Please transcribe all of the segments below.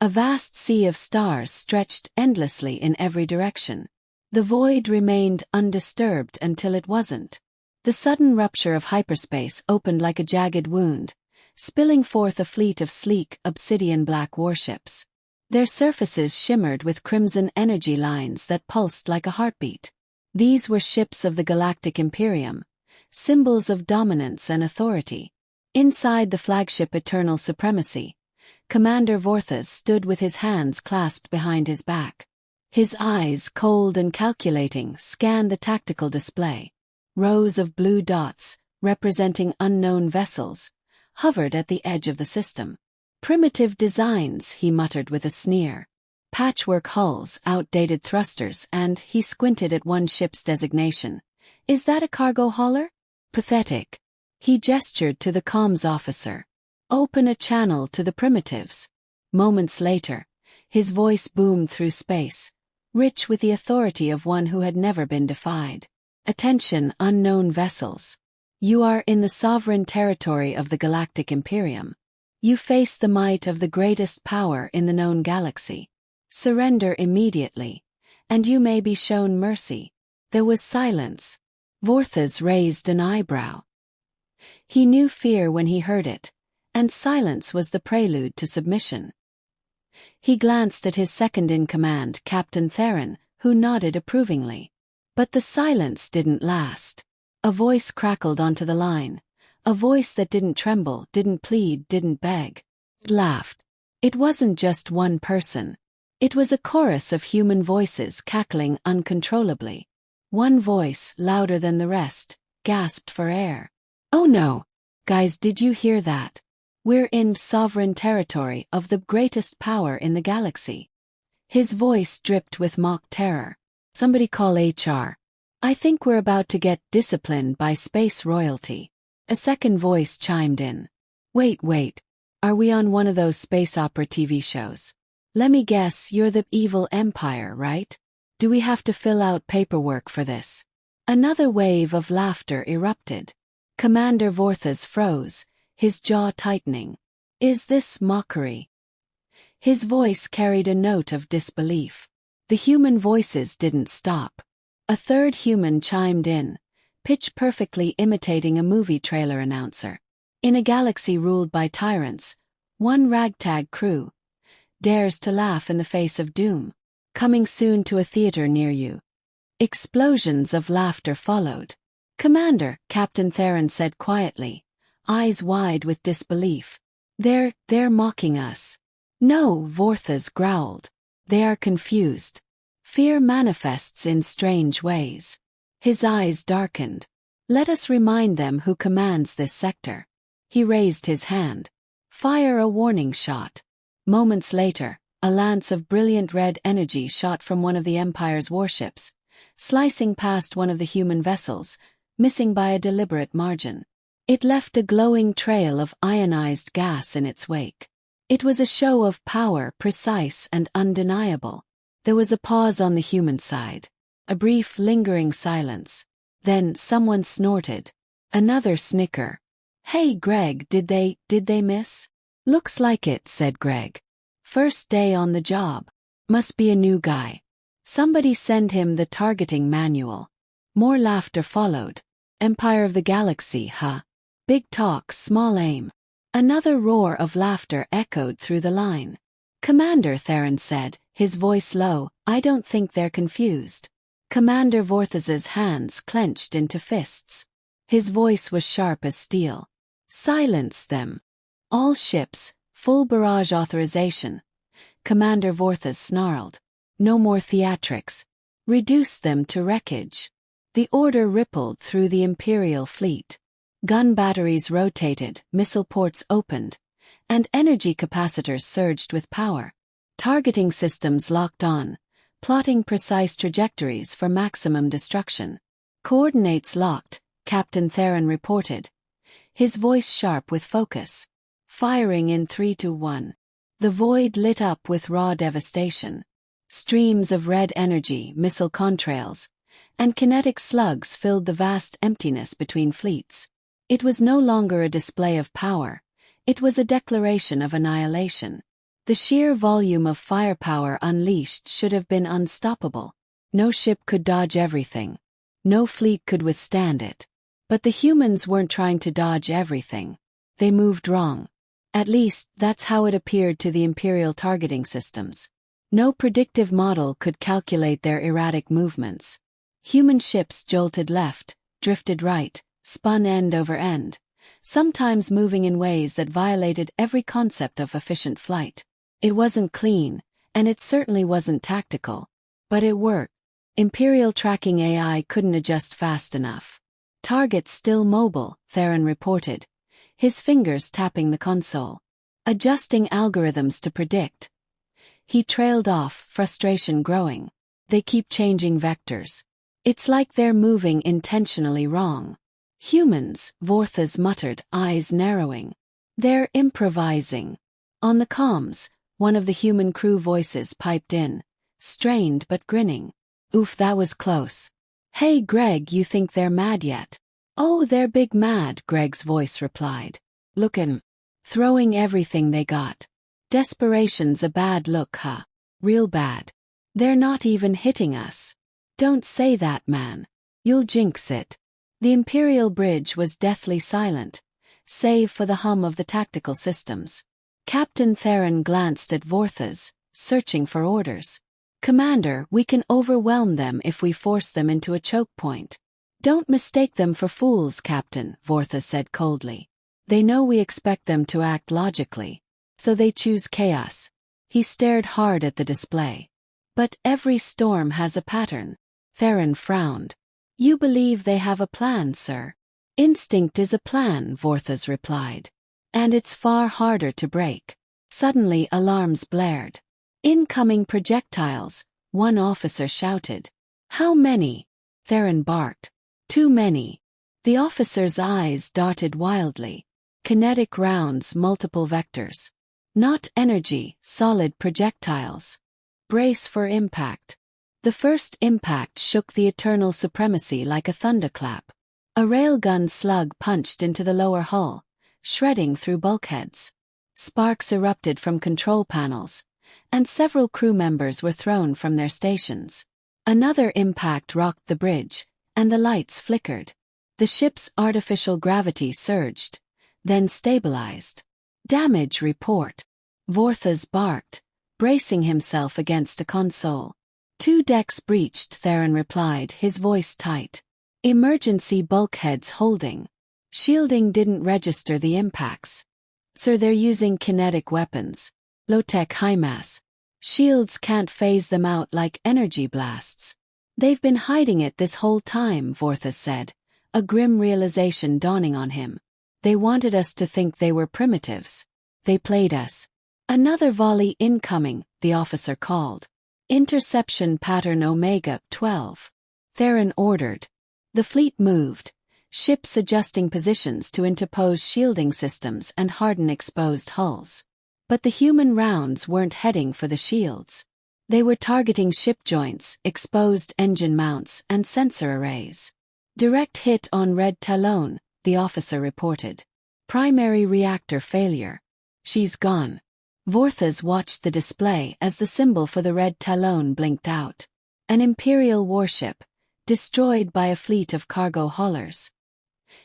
A vast sea of stars stretched endlessly in every direction. The void remained undisturbed until it wasn't. The sudden rupture of hyperspace opened like a jagged wound, spilling forth a fleet of sleek, obsidian-black warships. Their surfaces shimmered with crimson energy lines that pulsed like a heartbeat. These were ships of the Galactic Imperium, symbols of dominance and authority. Inside the flagship Eternal Supremacy, Commander Vorthas stood with his hands clasped behind his back. His eyes, cold and calculating, scanned the tactical display. Rows of blue dots, representing unknown vessels, hovered at the edge of the system. Primitive designs, he muttered with a sneer. Patchwork hulls, outdated thrusters, and he squinted at one ship's designation. Is that a cargo hauler? Pathetic. He gestured to the comms officer. Open a channel to the primitives. Moments later, his voice boomed through space, rich with the authority of one who had never been defied. Attention, unknown vessels. You are in the sovereign territory of the Galactic Imperium. You face the might of the greatest power in the known galaxy. Surrender immediately, and you may be shown mercy. There was silence. Vorthas raised an eyebrow. He knew fear when he heard it, and silence was the prelude to submission. He glanced at his second-in-command, Captain Theron, who nodded approvingly. But the silence didn't last. A voice crackled onto the line, a voice that didn't tremble, didn't plead, didn't beg. It laughed. It wasn't just one person. It was a chorus of human voices cackling uncontrollably. One voice, louder than the rest, gasped for air. Oh no! Guys, did you hear that? We're in sovereign territory of the greatest power in the galaxy. His voice dripped with mock terror. Somebody call HR. I think we're about to get disciplined by space royalty. A second voice chimed in. Wait. Are we on one of those space opera TV shows? Let me guess, you're the evil empire, right? Do we have to fill out paperwork for this? Another wave of laughter erupted. Commander Vorthas froze, his jaw tightening. Is this mockery? His voice carried a note of disbelief. The human voices didn't stop. A third human chimed in, pitch-perfectly imitating a movie trailer announcer. In a galaxy ruled by tyrants, one ragtag crew dares to laugh in the face of doom. Coming soon to a theater near you. Explosions of laughter followed. Commander, Captain Theron said quietly, eyes wide with disbelief. They're mocking us. No, Vorthas growled. They are confused. Fear manifests in strange ways. His eyes darkened. Let us remind them who commands this sector. He raised his hand. Fire a warning shot. Moments later, a lance of brilliant red energy shot from one of the Empire's warships, slicing past one of the human vessels, missing by a deliberate margin. It left a glowing trail of ionized gas in its wake. It was a show of power, precise and undeniable. There was a pause on the human side. A brief, lingering silence. Then someone snorted. Another snicker. Hey Greg, did they miss? Looks like it, said Greg. First day on the job. Must be a new guy. Somebody send him the targeting manual. More laughter followed. Empire of the Galaxy, huh? Big talk, small aim. Another roar of laughter echoed through the line. Commander, Theron said, his voice low, I don't think they're confused. Commander Vorthas's hands clenched into fists. His voice was sharp as steel. Silence them. All ships, full barrage authorization. Commander Vorthas snarled. No more theatrics. Reduce them to wreckage. The order rippled through the Imperial fleet. Gun batteries rotated, missile ports opened, and energy capacitors surged with power. Targeting systems locked on, plotting precise trajectories for maximum destruction. Coordinates locked, Captain Theron reported, his voice sharp with focus. Firing in 3, 2, 1. The void lit up with raw devastation. Streams of red energy, missile contrails, and kinetic slugs filled the vast emptiness between fleets. It was no longer a display of power. It was a declaration of annihilation. The sheer volume of firepower unleashed should have been unstoppable. No ship could dodge everything. No fleet could withstand it. But the humans weren't trying to dodge everything. They moved wrong. At least, that's how it appeared to the Imperial targeting systems. No predictive model could calculate their erratic movements. Human ships jolted left, drifted right, spun end over end, sometimes moving in ways that violated every concept of efficient flight. It wasn't clean, and it certainly wasn't tactical. But it worked. Imperial tracking AI couldn't adjust fast enough. Target still mobile, Theron reported, his fingers tapping the console. Adjusting algorithms to predict. He trailed off, frustration growing. They keep changing vectors. It's like they're moving intentionally wrong. Humans, Vorthas muttered, eyes narrowing. They're improvising. On the comms, one of the human crew voices piped in, strained but grinning. Oof, that was close. Hey Greg, you think they're mad yet? Oh, they're big mad, Greg's voice replied. Lookin'. Throwing everything they got. Desperation's a bad look, huh? Real bad. They're not even hitting us. Don't say that, man. You'll jinx it. The Imperial bridge was deathly silent, save for the hum of the tactical systems. Captain Theron glanced at Vorthas, searching for orders. Commander, we can overwhelm them if we force them into a choke point. Don't mistake them for fools, Captain, Vorthas said coldly. They know we expect them to act logically. So they choose chaos. He stared hard at the display. But every storm has a pattern. Theron frowned. You believe they have a plan, sir? Instinct is a plan, Vorthas replied. And it's far harder to break. Suddenly alarms blared. Incoming projectiles, one officer shouted. How many? Theron barked. Too many. The officer's eyes darted wildly. Kinetic rounds, multiple vectors. Not energy, solid projectiles. Brace for impact. The first impact shook the eternal supremacy like a thunderclap. A railgun slug punched into the lower hull, shredding through bulkheads. Sparks erupted from control panels, and several crew members were thrown from their stations. Another impact rocked the bridge, and the lights flickered. The ship's artificial gravity surged, then stabilized. Damage report. Vorthas barked, bracing himself against a console. 2 decks breached, Theron replied, his voice tight. Emergency bulkheads holding. Shielding didn't register the impacts. Sir, they're using kinetic weapons. Low-tech HIMARS. Shields can't phase them out like energy blasts. They've been hiding it this whole time, Vorthas said, a grim realization dawning on him. They wanted us to think they were primitives. They played us. Another volley incoming, the officer called. Interception pattern Omega 12. Theron ordered. The fleet moved, ships adjusting positions to interpose shielding systems and harden exposed hulls. But the human rounds weren't heading for the shields. They were targeting ship joints, exposed engine mounts, and sensor arrays. Direct hit on Red Talon, the officer reported. Primary reactor failure. She's gone. Vorthas watched the display as the symbol for the Red Talon blinked out. An Imperial warship, destroyed by a fleet of cargo haulers.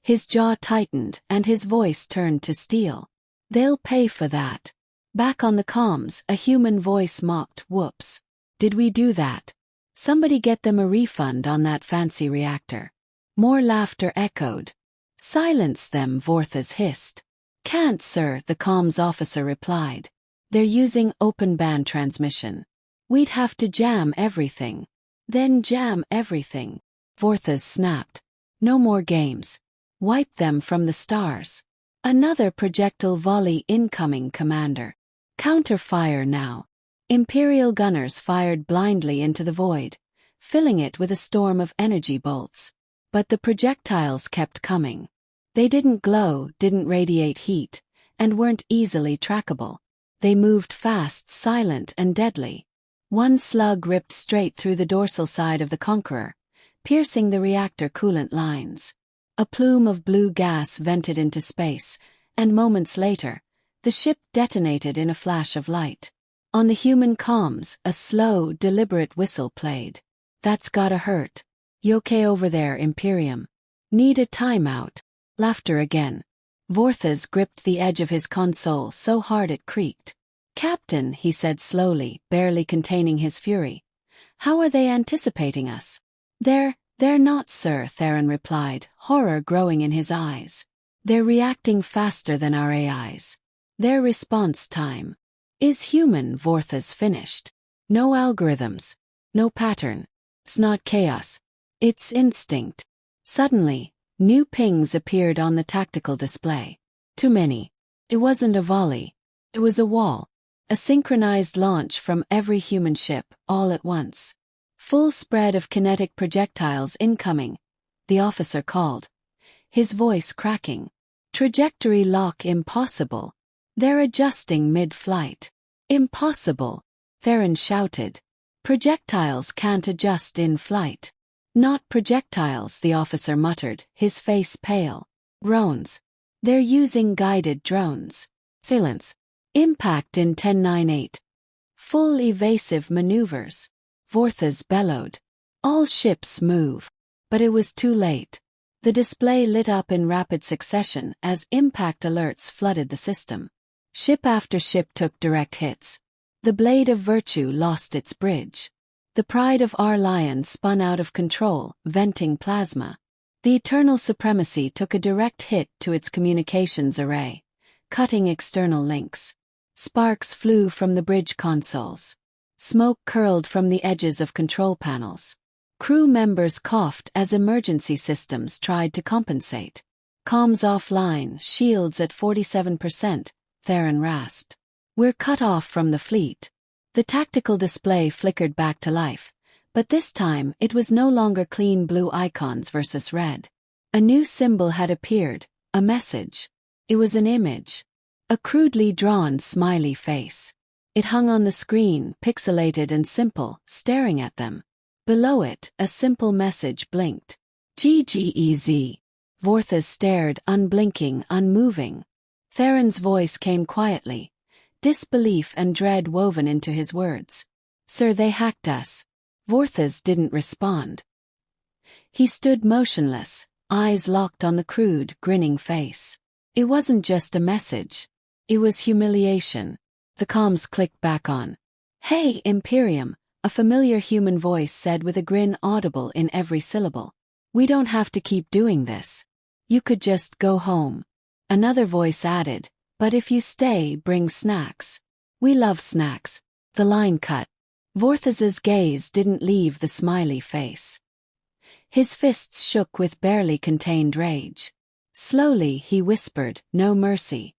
His jaw tightened and his voice turned to steel. They'll pay for that. Back on the comms, a human voice mocked, whoops. Did we do that? Somebody get them a refund on that fancy reactor. More laughter echoed. Silence them, Vorthas hissed. Can't, sir, the comms officer replied. They're using open band transmission. We'd have to jam everything. Then jam everything. Vorthas snapped. No more games. Wipe them from the stars. Another projectile volley incoming, Commander. Counterfire now. Imperial gunners fired blindly into the void, filling it with a storm of energy bolts. But the projectiles kept coming. They didn't glow, didn't radiate heat, and weren't easily trackable. They moved fast, silent, and deadly. One slug ripped straight through the dorsal side of the Conqueror, piercing the reactor coolant lines. A plume of blue gas vented into space, and moments later, The ship detonated in a flash of light. On the human comms, a slow, deliberate whistle played. "That's gotta hurt. You okay over there, Imperium? Need a timeout?" Laughter again. Vorthas gripped the edge of his console so hard it creaked. "Captain," he said slowly, barely containing his fury. "How are they anticipating us?" They're not, sir," Theron replied, horror growing in his eyes. "They're reacting faster than our AIs. Their response time is human," Vorthas finished. "No algorithms. No pattern. It's not chaos. It's instinct." Suddenly, new pings appeared on the tactical display. Too many. It wasn't a volley. It was a wall. A synchronized launch from every human ship, all at once. "Full spread of kinetic projectiles incoming," the officer called, his voice cracking. "Trajectory lock impossible. They're adjusting mid-flight." "Impossible," Theron shouted. "Projectiles can't adjust in flight." "Not projectiles," the officer muttered, his face pale. "Drones. They're using guided drones." "Silence. Impact in 10-9-8. Full evasive maneuvers," Vorthas bellowed. "All ships move." But it was too late. The display lit up in rapid succession as impact alerts flooded the system. Ship after ship took direct hits. The blade of virtue lost its bridge. The pride of our lion spun out of control, venting plasma. The eternal supremacy took a direct hit to its communications array, cutting external links. Sparks flew from the bridge consoles. Smoke curled from the edges of control panels. Crew members coughed as emergency systems tried to compensate. "Comms offline, shields at 47%, Theron rasped. "We're cut off from the fleet." The tactical display flickered back to life, but this time it was no longer clean blue icons versus red. A new symbol had appeared, a message. It was an image. A crudely drawn smiley face. It hung on the screen, pixelated and simple, staring at them. Below it, a simple message blinked. "GGEZ." Vorthas stared, unblinking, unmoving. Theron's voice came quietly, disbelief and dread woven into his words. "Sir, they hacked us." Vorthas didn't respond. He stood motionless, eyes locked on the crude, grinning face. It wasn't just a message. It was humiliation. The comms clicked back on. "Hey, Imperium," a familiar human voice said with a grin audible in every syllable. "We don't have to keep doing this. You could just go home." Another voice added, "But if you stay, bring snacks." "We love snacks." The line cut. Vorthas's gaze didn't leave the smiley face. His fists shook with barely contained rage. Slowly he whispered, "No mercy.